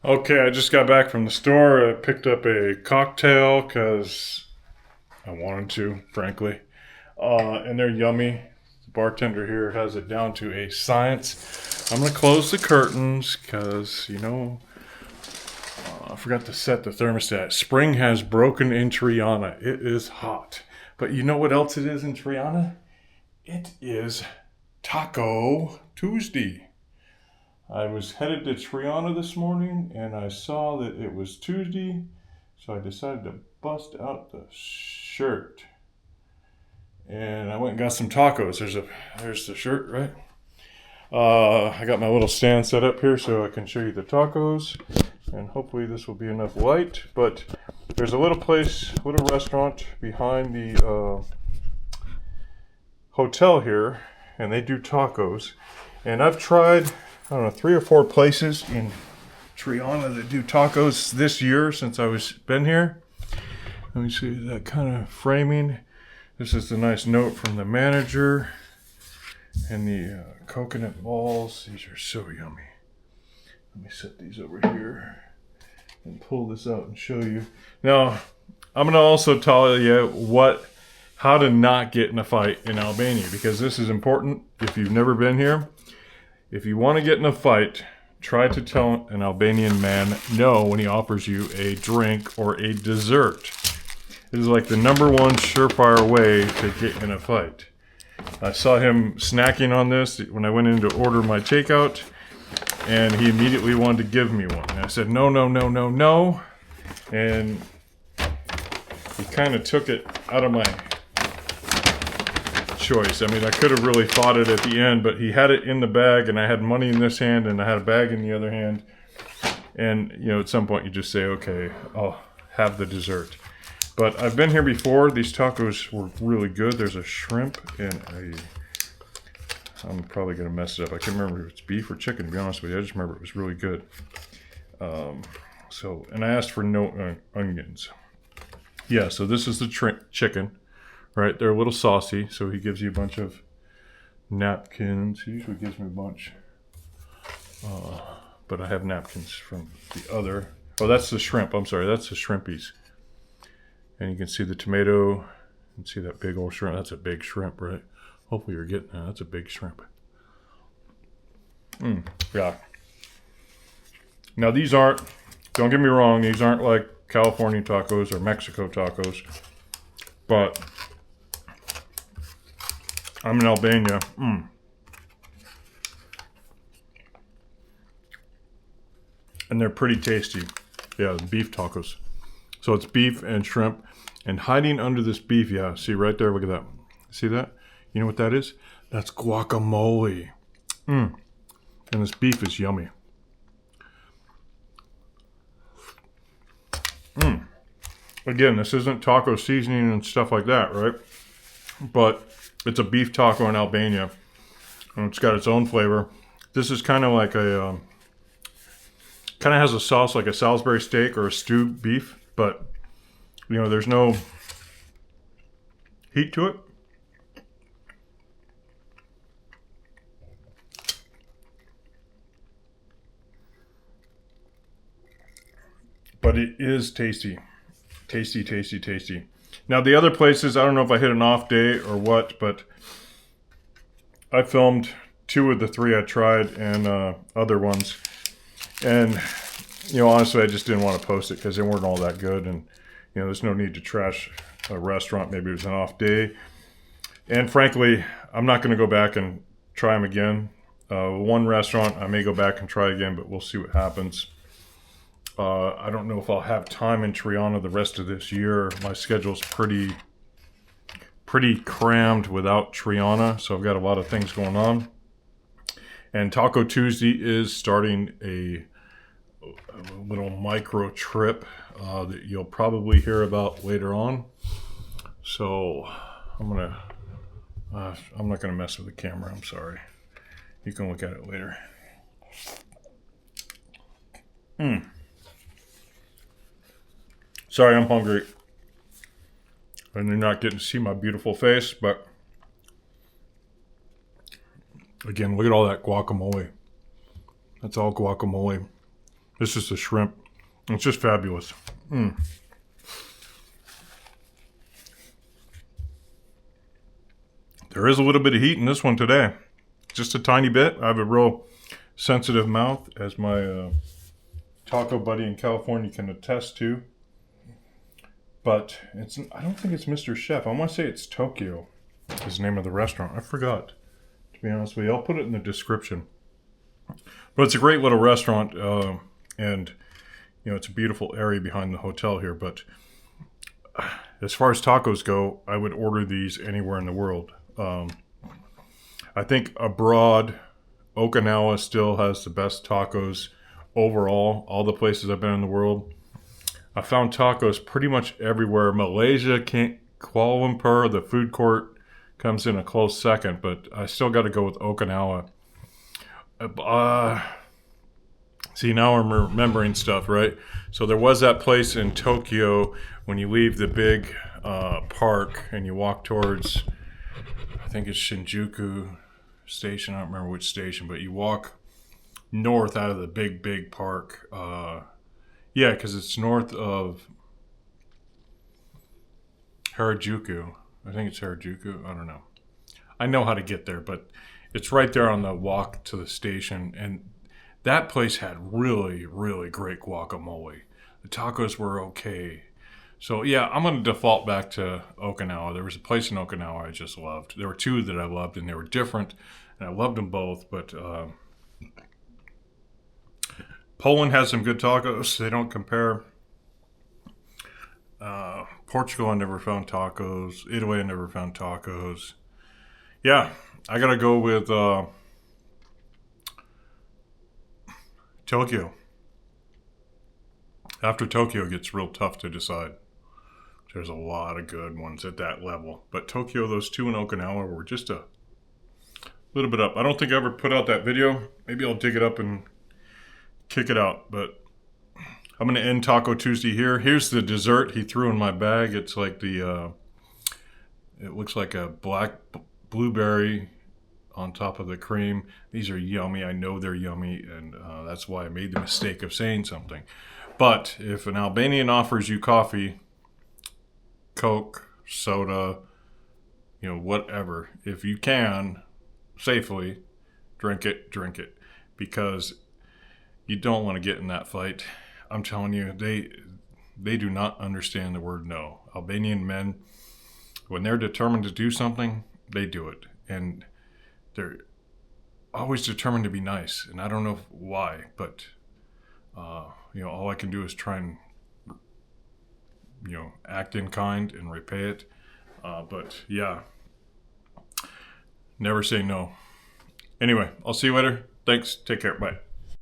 Okay, I just got back from the store. I picked up a cocktail because I wanted to, frankly. And they're yummy. The bartender here has it down to a science. I'm going to close the curtains because, I forgot to set the thermostat. Spring has broken in Triana. It is hot. But you know what else it is in Triana? It is Taco Tuesday. I was headed to Triana this morning and I saw that it was Tuesday, so I decided to bust out the shirt. And I went and got some tacos. There's the shirt, right? I got my little stand set up here so I can show you the tacos, and hopefully this will be enough light. But there's a little restaurant behind the hotel here, and they do tacos. And I've tried, I don't know, 3 or 4 places in Triana that do tacos this year since I was been here. Let me see that kind of framing. This is the nice note from the manager. And the coconut balls. These are so yummy. Let me set these over here and pull this out and show you. Now, I'm going to also tell you how to not get in a fight in Albania, because this is important if you've never been here. If you want to get in a fight, try to tell an Albanian man no when he offers you a drink or a dessert. It is like the number one surefire way to get in a fight. I saw him snacking on this when I went in to order my takeout, and he immediately wanted to give me one. And I said, no, no, no, no, no. And he kind of took it out of my choice. I mean, I could have really fought it at the end, but he had it in the bag, and I had money in this hand, and I had a bag in the other hand. And, at some point you just say, okay, I'll have the dessert. But I've been here before. These tacos were really good. There's a shrimp and I'm probably going to mess it up. I can't remember if it's beef or chicken, to be honest with you. I just remember it was really good. And I asked for no onions. Yeah, so this is the chicken, right? They're a little saucy, so he gives you a bunch of napkins. He usually gives me a bunch. But I have napkins from the other. Oh, that's the shrimp. I'm sorry, that's the shrimpies. And you can see the tomato. You can see that big old shrimp. That's a big shrimp, right? Hopefully you're getting that. That's a big shrimp. Yeah. Now don't get me wrong, these aren't like California tacos or Mexico tacos. But I'm in Albania. And they're pretty tasty. Yeah, beef tacos. So it's beef and shrimp. And hiding under this beef, yeah, see right there, look at that. See that? You know what that is? That's guacamole. And this beef is yummy. Again, this isn't taco seasoning and stuff like that, right? But it's a beef taco in Albania. And it's got its own flavor. This is kind of like kind of has a sauce like a Salisbury steak or a stewed beef. But, there's no heat to it. But it is tasty. Tasty, tasty, tasty. Now, the other places, I don't know if I hit an off day or what, but I filmed 2 of the 3 I tried and other ones. And honestly, I just didn't want to post it because they weren't all that good. And, there's no need to trash a restaurant. Maybe it was an off day. And frankly, I'm not going to go back and try them again. One restaurant, I may go back and try again, but we'll see what happens. I don't know if I'll have time in Tirana the rest of this year. My schedule's pretty crammed without Tirana, so I've got a lot of things going on. And Taco Tuesday is starting a little micro trip that you'll probably hear about later on. So I'm not gonna mess with the camera. I'm sorry. You can look at it later. Sorry, I'm hungry. And you're not getting to see my beautiful face, but again, look at all that guacamole. That's all guacamole. This is the shrimp. It's just fabulous. There is a little bit of heat in this one today. Just a tiny bit. I have a real sensitive mouth, as my taco buddy in California can attest to. But I don't think it's Mr. Chef. I want to say it's Tokyo is the name of the restaurant. I forgot, to be honest with you. I'll put it in the description. But it's a great little restaurant, and you know, it's a beautiful area behind the hotel here. But as far as tacos go, I would order these anywhere in the world. I think abroad, Okinawa still has the best tacos overall. All the places I've been in the world, I found tacos pretty much everywhere. Malaysia, Kuala Lumpur, the food court comes in a close second, but I still got to go with Okinawa. See, now I'm remembering stuff, right? So there was that place in Tokyo when you leave the big park and you walk towards, I think it's Shinjuku Station. I don't remember which station, but you walk north out of the big park. Yeah, because it's north of Harajuku. I think it's Harajuku. I don't know. I know how to get there, but it's right there on the walk to the station. And that place had really, really great guacamole. The tacos were okay. So yeah, I'm going to default back to Okinawa. There was a place in Okinawa I just loved. There were two that I loved, and they were different, and I loved them both. But Poland has some good tacos. They don't compare. Portugal, I never found tacos. Italy, I never found tacos. Yeah, I got to go with Tokyo. After Tokyo, it gets real tough to decide. There's a lot of good ones at that level. But Tokyo, those two in Okinawa were just a little bit up. I don't think I ever put out that video. Maybe I'll dig it up and kick it out. But I'm going to end Taco Tuesday here. Here's the dessert he threw in my bag. It's like it looks like a black blueberry on top of the cream. These are yummy. I know they're yummy, and that's why I made the mistake of saying something. But if an Albanian offers you coffee, Coke, soda, you know, whatever, if you can safely drink it, because you don't want to get in that fight. I'm telling you, they do not understand the word no. Albanian men, when they're determined to do something, they do it, and they're always determined to be nice. And I don't know why, but you know, all I can do is try and, you know, act in kind and repay it. But yeah, never say no. Anyway, I'll see you later. Thanks. Take care. Bye.